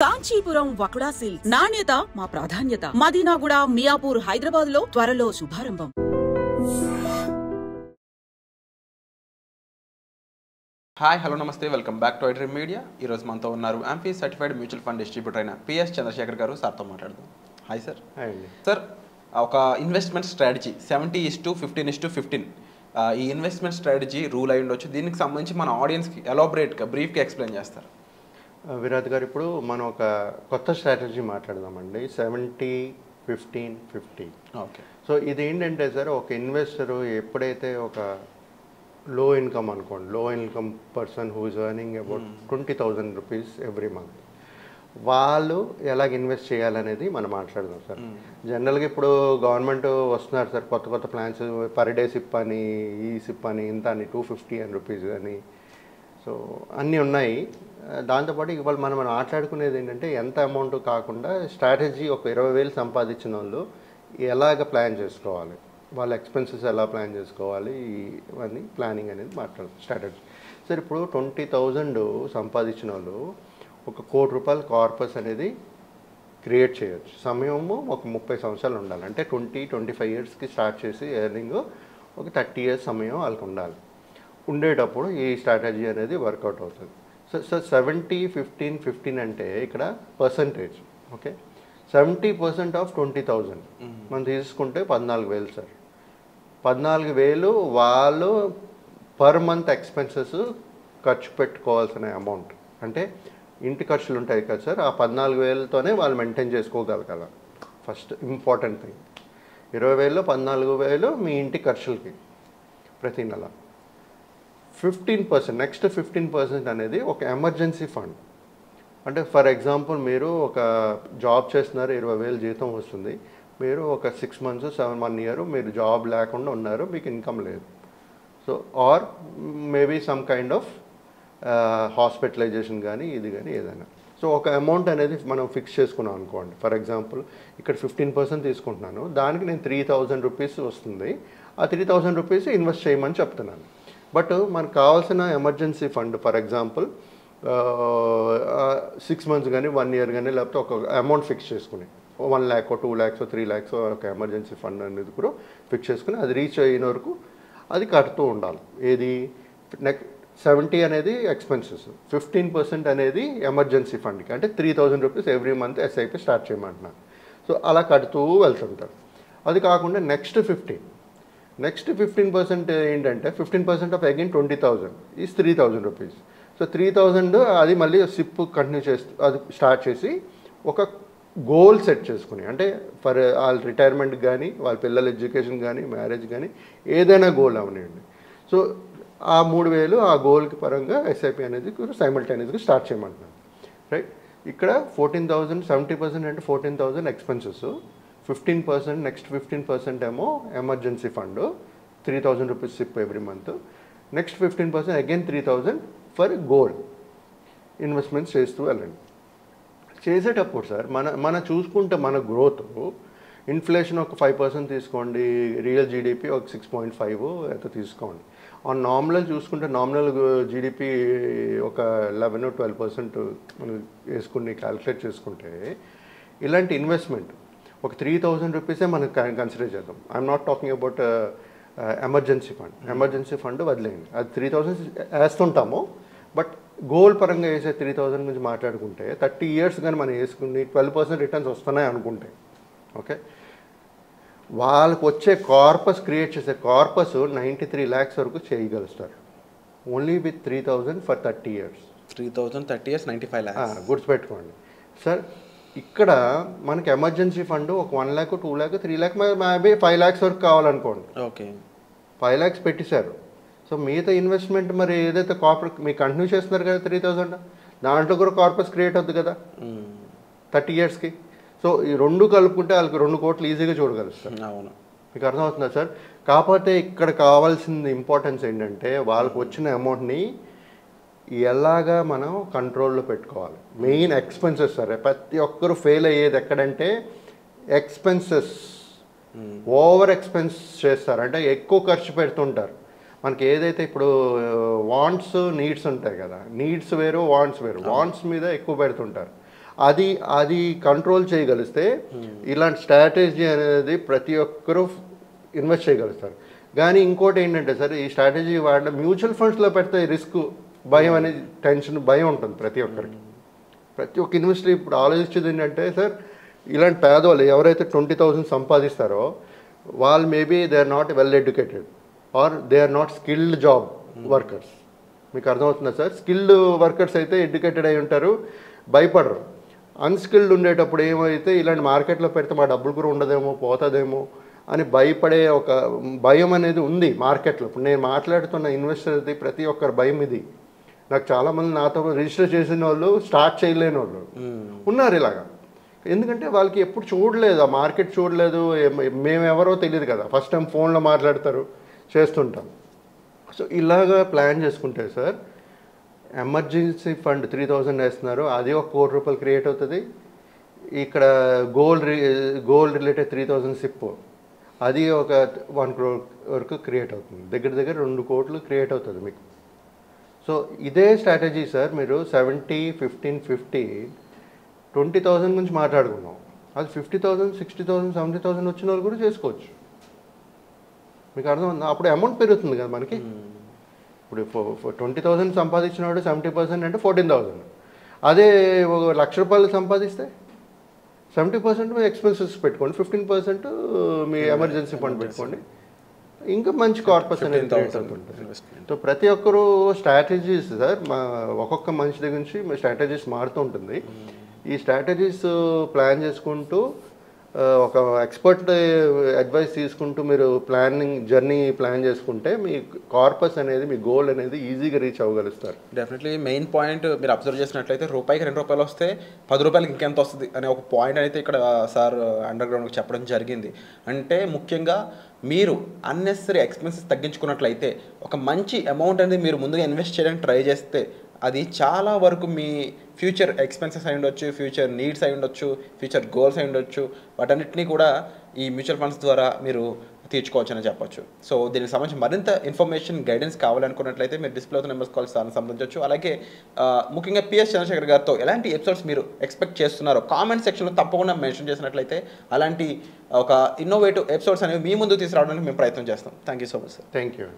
Kanchipuram వకుడా silks నాణ్యత మా ప్రాధాన్యత. మదీనాగూడ, మియాపూర్, హైదరాబాద్ లో త్వరలో శుభారంభం. హాయ్, హలో, నమస్తే, welcome back to iDream media. ఈరోజు మనతో ఉన్నారు MP certified mutual fund distributor అయిన పిఎస్ చంద్రశేఖర్ గారు. సార్తో మాట్లాడదాం. Hi sir. హాయ్ అండి. సార్, ఒక ఇన్వెస్ట్మెంట్ స్ట్రాటజీ 70:15:15 ఈ ఇన్వెస్ట్మెంట్ స్ట్రాటజీ రూల్ అయి ఉండొచ్చు. దీనికి సంబంధించి మన ఆడియన్స్కి ఎలాబరేట్గా బ్రీఫ్గా ఎక్స్ప్లెయిన్ చేస్తారు. విరాట్ గారు, ఇప్పుడు మనం ఒక కొత్త స్ట్రాటజీ మాట్లాడదామండి. 70:15:50. ఓకే. సో ఇది ఏంటంటే సార్, ఒక ఇన్వెస్టరు ఎప్పుడైతే ఒక లో ఇన్కమ్ అనుకోండి, లో income person who is earning about 20,000 rupees every month, వాళ్ళు ఎలాగ ఇన్వెస్ట్ చేయాలనేది మనం మాట్లాడదాం సార్. జనరల్గా ఇప్పుడు గవర్నమెంట్ వస్తున్నారు సార్, కొత్త కొత్త ప్లాన్స్, పర్ డే సిప్ అని, ఈ సిప్ అని, ఇంత అని, 250 రూపీస్ అని, సో అన్నీ ఉన్నాయి. దాంతోపాటు ఇవాళ మనం మాట్లాడుకునేది ఏంటంటే, ఎంత అమౌంట్ కాకుండా స్ట్రాటజీ ఒక 20,000 సంపాదించిన వాళ్ళు ఎలాగ ప్లాన్ చేసుకోవాలి, వాళ్ళ ఎక్స్పెన్సెస్ ఎలా ప్లాన్ చేసుకోవాలి, ఇవన్నీ ప్లానింగ్ అనేది మాట్లాడుతాం స్ట్రాటజీ. సార్, ఇప్పుడు 20,000 సంపాదించిన వాళ్ళు ఒక ₹1,00,00,000 కార్పస్ అనేది క్రియేట్ చేయొచ్చు. సమయము ఒక 30 సంవత్సరాలు ఉండాలి. అంటే 20-25 ఇయర్స్కి స్టార్ట్ చేసి ఎర్నింగ్ ఒక 30 ఇయర్స్ సమయం వాళ్ళకి ఉండాలి. ఉండేటప్పుడు ఈ స్ట్రాటజీ అనేది వర్కౌట్ అవుతుంది. సో 70:15:15 అంటే ఇక్కడ పర్సంటేజ్. ఓకే, 70% ఆఫ్ 20,000 మనం తీసుకుంటే 14,000 సార్. 14,000 వాళ్ళు పర్ మంత్ ఎక్స్పెన్సెస్ ఖర్చు పెట్టుకోవాల్సిన అమౌంట్. అంటే ఇంటి ఖర్చులు ఉంటాయి కదా సార్, ఆ 14,000తోనే వాళ్ళు మెయింటైన్ చేసుకోగలగాలి. First important thing. 20,000లో 14,000 మీ ఇంటి ఖర్చులకి ప్రతి నెల. 15%, నెక్స్ట్ 15% అనేది ఒక ఎమర్జెన్సీ ఫండ్. అంటే ఫర్ ఎగ్జాంపుల్, మీరు ఒక జాబ్ చేస్తున్నారు, 20,000 జీతం వస్తుంది, మీరు ఒక 6 months 1 year మీరు జాబ్ లేకుండా ఉన్నారు, మీకు ఇన్కమ్ లేదు. So or maybe some kind of hospitalization కానీ, ఇది కానీ ఏదైనా. సో ఒక అమౌంట్ అనేది మనం ఫిక్స్ చేసుకున్నాం అనుకోండి. ఫర్ ఎగ్జాంపుల్, ఇక్కడ 15% తీసుకుంటున్నాను, దానికి నేను 3,000 రూపీస్ వస్తుంది. ఆ 3,000 రూపీస్ ఇన్వెస్ట్ చేయమని చెప్తున్నాను. బట్ మనకు కావాల్సిన emergency fund, for example 6 months కానీ 1 year కానీ, లేకపోతే ఒక అమౌంట్ ఫిక్స్ చేసుకుని 1 lakh, 2 lakhs, 3 lakhs ఒక ఎమర్జెన్సీ ఫండ్ అనేది కూడా ఫిక్స్ చేసుకుని, అది రీచ్ అయిన వరకు అది కడుతూ ఉండాలి. ఏది 70 అనేది ఎక్స్పెన్సెస్, 15% అనేది ఎమర్జెన్సీ ఫండ్కి. అంటే 3,000 rupees every month SIP start చేయమంటున్నాను. సో అలా కడుతూ వెళ్తుంటారు. అది కాకుండా నెక్స్ట్ 15% ఏంటంటే, 15% of again 20,000 is 3,000 rupees. So 3,000 అది మళ్ళీ సిప్ కంటిన్యూ చేస్తూ అది స్టార్ట్ చేసి ఒక గోల్ సెట్ చేసుకుని, అంటే ఫర్ వాళ్ళ రిటైర్మెంట్కి కానీ, వాళ్ళ పిల్లల ఎడ్యుకేషన్ కానీ, మ్యారేజ్ కానీ, ఏదైనా గోల్ అవనివ్వండి. సో ఆ 3,000 ఆ గోల్కి పరంగా ఎస్ఐపి అనేది సైమల్టేనియస్గా స్టార్ట్ చేయమంటున్నాను. రైట్. ఇక్కడ 14,000, 70% అంటే 14,000 ఎక్స్పెన్సెస్, 15%, నెక్స్ట్ 15% ఏమో emergency fund, 3,000 rupees SIP every month. Next 15% again 3,000 for goal investments చేస్తూ వెళ్ళండి. చేసేటప్పుడు సార్ మన చూసుకుంటే మన గ్రోత్, ఇన్ఫ్లేషన్ ఒక 5% తీసుకోండి, రియల్ జీడిపి ఒక 6.5 అయితే తీసుకోండి. ఆన్ నామినల్ చూసుకుంటే, నామినల్ జీడిపి ఒక 11-12% మనం వేసుకుని క్యాలిక్యులేట్ చేసుకుంటే, ఇలాంటి ఇన్వెస్ట్మెంట్ ఒక 3,000 రూపీసే మనం కన్సిడర్ చేద్దాం. I'm not talking about emergency fund. Emergency fund వదిలేయండి, అది 3,000 వేస్తుంటాము. బట్ గోల్ పరంగా వేసే 3,000 గురించి మాట్లాడుకుంటే, 30 years కానీ మనం వేసుకుని 12% రిటర్న్స్ వస్తున్నాయి అనుకుంటే, ఓకే, వాళ్ళకు వచ్చే కార్పస్, క్రియేట్ చేసే కార్పస్ 93 lakhs వరకు చేయగలుగుతారు. Only with 3,000 for 30 years. 3,000 30 years 95 lakhs. గుర్తుపెట్టుకోండి సార్. ఇక్కడ మనకి ఎమర్జెన్సీ ఫండ్ ఒక 1 lakh, 2 lakh, 3 lakh, maybe 5 lakhs వరకు కావాలనుకోండి. ఓకే, 5 lakhs పెట్టేశారు. సో మిగతా ఇన్వెస్ట్మెంట్ మరి ఏదైతే కార్పొరేట్ మీకు కంటిన్యూ చేస్తున్నారు కదా 3,000, దాంట్లో కూడా కార్పస్ క్రియేట్ అవుతుంది కదా 30 yearsకి. సో ఈ రెండు కలుపుకుంటే వాళ్ళకి 2 కోట్లు ఈజీగా చూడగలుగుతారు. అవును, మీకు అర్థమవుతుందా సార్? కాకపోతే ఇక్కడ కావాల్సింది ఇంపార్టెన్స్ ఏంటంటే, వాళ్ళకి వచ్చిన అమౌంట్ని ఎలాగా మనం కంట్రోల్లో పెట్టుకోవాలి. Main expenses sir. ప్రతి ఒక్కరు ఫెయిల్ అయ్యేది ఎక్కడంటే ఎక్స్పెన్సెస్. ఓవర్ ఎక్స్పెన్స్ చేస్తారు, అంటే ఎక్కువ ఖర్చు పెడుతుంటారు. మనకి ఏదైతే ఇప్పుడు వాంట్స్, నీడ్స్ ఉంటాయి కదా, నీడ్స్ వేరు, వాంట్స్ వేరు. వాంట్స్ మీద ఎక్కువ పెడుతుంటారు. అది అది కంట్రోల్ చేయగలిస్తే ఇలాంటి స్ట్రాటజీ అనేది ప్రతి ఒక్కరూ ఇన్వెస్ట్ చేయగలుగుతారు. కానీ ఇంకోటి ఏంటంటే సార్, ఈ స్ట్రాటజీ వాడిన మ్యూచువల్ ఫండ్స్లో పెడితే రిస్క్ భయం అనేది టెన్షన్ భయం ఉంటుంది ప్రతి ఒక్కరికి. ప్రతి ఒక్క ఇన్వెస్టర్ ఇప్పుడు ఆలోచించేది ఏంటంటే సార్, ఇలాంటి పేదవాళ్ళు ఎవరైతే 20,000 సంపాదిస్తారో వాళ్ళు maybe they are not well educated or they are not skilled job workers. మీకు అర్థమవుతుందా సార్? స్కిల్డ్ వర్కర్స్ అయితే ఎడ్యుకేటెడ్ అయి ఉంటారు, భయపడరు. అన్స్కిల్డ్ ఉండేటప్పుడు ఏమైతే ఇలాంటి మార్కెట్లో పెడితే మా డబ్బులు కూడా ఉండదేమో, పోతుందేమో అని భయపడే ఒక భయం అనేది ఉంది మార్కెట్లో. ఇప్పుడు నేను మాట్లాడుతున్న ఇన్వెస్టర్ది ప్రతి ఒక్కరి భయం ఇది. నాకు చాలామంది నాతో రిజిస్టర్ చేసిన వాళ్ళు స్టార్ట్ చేయలేని వాళ్ళు ఉన్నారు ఇలాగా. ఎందుకంటే వాళ్ళకి ఎప్పుడు చూడలేదు, ఆ మార్కెట్ చూడలేదు, మేమెవరో తెలియదు కదా, ఫస్ట్ టైం ఫోన్లో మాట్లాడతారు, చేస్తుంటాం. సో ఇలాగా ప్లాన్ చేసుకుంటే సార్, ఎమర్జెన్సీ ఫండ్ 3,000 వేస్తున్నారు, అది ఒక ₹1 క్రియేట్ అవుతుంది. ఇక్కడ గోల్డ్ రిలేటెడ్ 3,000 సిప్, అది ఒక 1 crore వరకు క్రియేట్ అవుతుంది. దగ్గర 2 కోట్లు క్రియేట్ అవుతుంది మీకు. సో ఇదే స్ట్రాటజీ సార్, మీరు 70, 15, 50, 20,000 గురించి మాట్లాడుకున్నాం. అది 50,000, 60,000, 70,000 వచ్చిన వాళ్ళు కూడా చేసుకోవచ్చు. మీకు అర్థం, అప్పుడు అమౌంట్ పెరుగుతుంది కదా మనకి. ఇప్పుడు 20,000 సంపాదించినవాడు 70% అంటే 14,000. అదే ₹1,00,000 సంపాదిస్తే 70% మీ ఎక్స్పెన్సెస్ పెట్టుకోండి, 15% మీ ఎమర్జెన్సీ ఫండ్ పెట్టుకోండి, ఇంకా మంచి కార్పస్ అనేది క్రియేట్ అవుతుంటుంది. సో ప్రతి ఒక్కరూ స్ట్రాటజీస్ సార్, ఒక్కొక్క మనిషి దగ్గర నుంచి స్ట్రాటజీస్ మారుతూ ఉంటుంది. ఈ స్ట్రాటజీస్ ప్లాన్ చేసుకుంటూ ఒక ఎక్స్పర్ట్ అడ్వైస్ తీసుకుంటూ మీరు జర్నీ ప్లాన్ చేసుకుంటే మీ కార్పస్ అనేది, మీ గోల్ అనేది ఈజీగా రీచ్ అవ్వగలుగుతారు. డెఫినెట్లీ మెయిన్ పాయింట్ మీరు అబ్జర్వ్ చేసినట్లయితే రూపాయికి ₹2 వస్తే ₹10 ఇంకెంత వస్తుంది అనే ఒక పాయింట్ అయితే ఇక్కడ సార్ అండర్ గ్రౌండ్కి చెప్పడం జరిగింది. అంటే ముఖ్యంగా మీరు అన్నెసరీ ఎక్స్పెన్సెస్ తగ్గించుకున్నట్లయితే ఒక మంచి అమౌంట్ అనేది మీరు ముందుగా ఇన్వెస్ట్ చేయడానికి ట్రై చేస్తే అది చాలా వరకు మీ ఫ్యూచర్ ఎక్స్పెన్సెస్ అయి ఉండొచ్చు, ఫ్యూచర్ నీడ్స్ అయి ఉండొచ్చు, ఫ్యూచర్ గోల్స్ అయి ఉండొచ్చు, వాటన్నిటినీ కూడా ఈ మ్యూచువల్ ఫండ్స్ ద్వారా మీరు తీర్చుకోవచ్చు అని చెప్పొచ్చు. సో దీనికి సంబంధించి మరింత ఇన్ఫర్మేషన్ గైడెన్స్ కావాలనుకున్నట్లయితే మీరు డిస్ప్లే అవుతున్న నెంబర్స్ కాల్స్ సంబంధించవచ్చు. అలాగే ముఖ్యంగా PS చంద్రశేఖర్ గారితో ఎలాంటి ఎపిసోడ్స్ మీరు ఎక్స్పెక్ట్ చేస్తున్నారో కామెంట్ సెక్షన్లో తప్పకుండా మెన్షన్ చేసినట్లయితే అలాంటి ఒక ఇన్నోవేటివ్ ఎపిసోడ్స్ అనేవి మీ ముందు తీసుకురావడానికి మేము ప్రయత్నం చేస్తాం. Thank you so much sir. Thank you.